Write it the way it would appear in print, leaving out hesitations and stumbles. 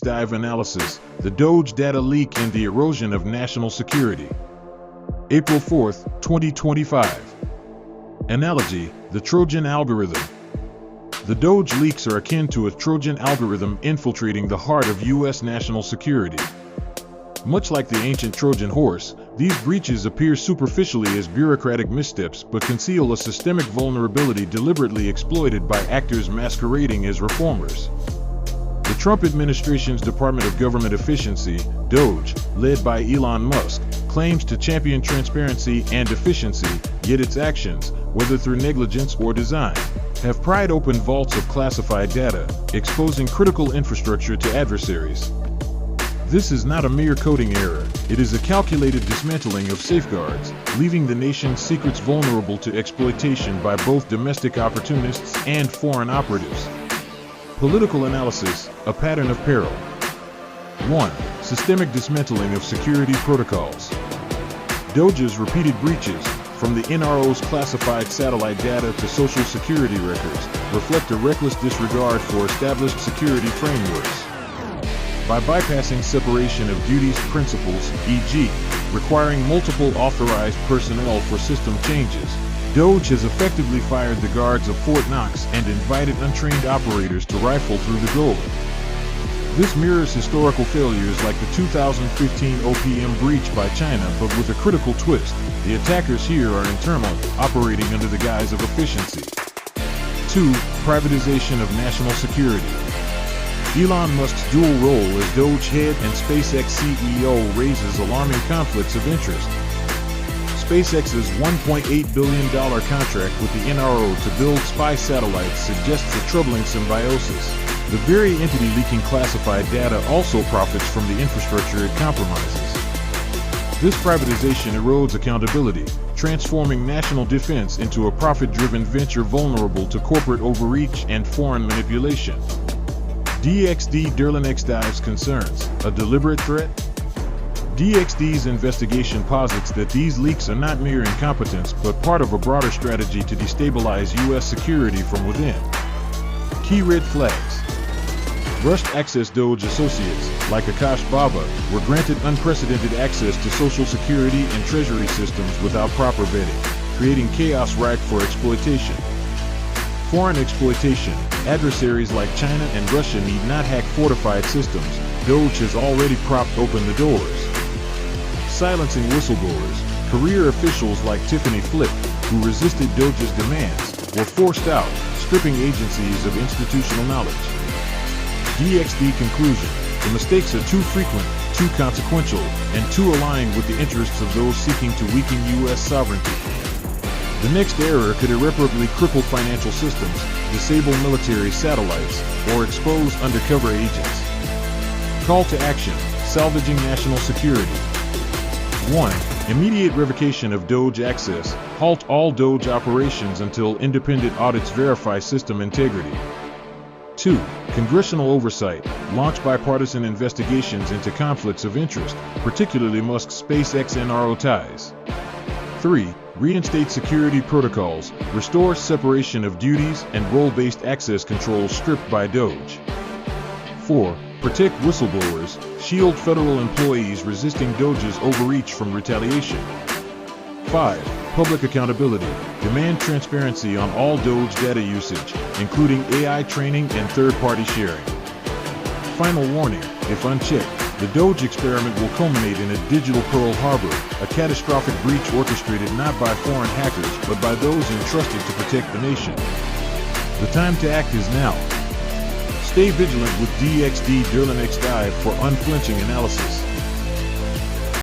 Dive analysis, the DOGE data leak and the erosion of national security. April 4, 2025. Analogy, the Trojan algorithm. The DOGE leaks are akin to a Trojan algorithm infiltrating the heart of U.S. national security. Much like the ancient Trojan horse, these breaches appear superficially as bureaucratic missteps but conceal a systemic vulnerability deliberately exploited by actors masquerading as reformers. The Trump administration's Department of Government Efficiency, DOGE, led by Elon Musk, claims to champion transparency and efficiency, yet its actions, whether through negligence or design, have pried open vaults of classified data, exposing critical infrastructure to adversaries. This is not a mere coding error, it is a calculated dismantling of safeguards, leaving the nation's secrets vulnerable to exploitation by both domestic opportunists and foreign operatives. Political analysis, a pattern of peril. 1. Systemic dismantling of security protocols. DOGE's repeated breaches, from the NRO's classified satellite data to social security records, reflect a reckless disregard for established security frameworks. By bypassing separation of duties principles, e.g., requiring multiple authorized personnel for system changes, DOGE has effectively fired the guards of Fort Knox and invited untrained operators to rifle through the gold. This mirrors historical failures like the 2015 OPM breach by China, but with a critical twist. The attackers here are internal, operating under the guise of efficiency. 2. Privatization of national security. Elon Musk's dual role as DOGE head and SpaceX CEO raises alarming conflicts of interest. SpaceX's $1.8 billion contract with the NRO to build spy satellites suggests a troubling symbiosis. The very entity leaking classified data also profits from the infrastructure it compromises. This privatization erodes accountability, transforming national defense into a profit-driven venture vulnerable to corporate overreach and foreign manipulation. DXD DerlinXDive's concerns, a deliberate threat? DXD's investigation posits that these leaks are not mere incompetence but part of a broader strategy to destabilize U.S. security from within. Key red flags. Rushed access. DOGE associates, like Akash Baba, were granted unprecedented access to Social Security and Treasury systems without proper vetting, creating chaos ripe for exploitation. Foreign exploitation. Adversaries like China and Russia need not hack fortified systems. DOGE has already propped open the doors. Silencing whistleblowers. Career officials like Tiffany Flick, who resisted DOGE's demands, were forced out, stripping agencies of institutional knowledge. DXD conclusion. The mistakes are too frequent, too consequential, and too aligned with the interests of those seeking to weaken U.S. sovereignty. The next error could irreparably cripple financial systems, disable military satellites, or expose undercover agents. Call to action. Salvaging national security. 1. Immediate revocation of DOGE access. Halt all DOGE operations until independent audits verify system integrity. 2. Congressional oversight. Launch bipartisan investigations into conflicts of interest, particularly Musk's SpaceX NRO ties. 3. Reinstate security protocols. Restore separation of duties and role-based access controls stripped by DOGE. 4. Protect whistleblowers. Shield federal employees resisting DOGE's overreach from retaliation. 5. Public accountability. Demand transparency on all DOGE data usage, including AI training and third-party sharing. Final warning, if unchecked, the DOGE experiment will culminate in a digital Pearl Harbor, a catastrophic breach orchestrated not by foreign hackers but by those entrusted to protect the nation. The time to act is now. Stay vigilant with DXD DerlinXDive for unflinching analysis.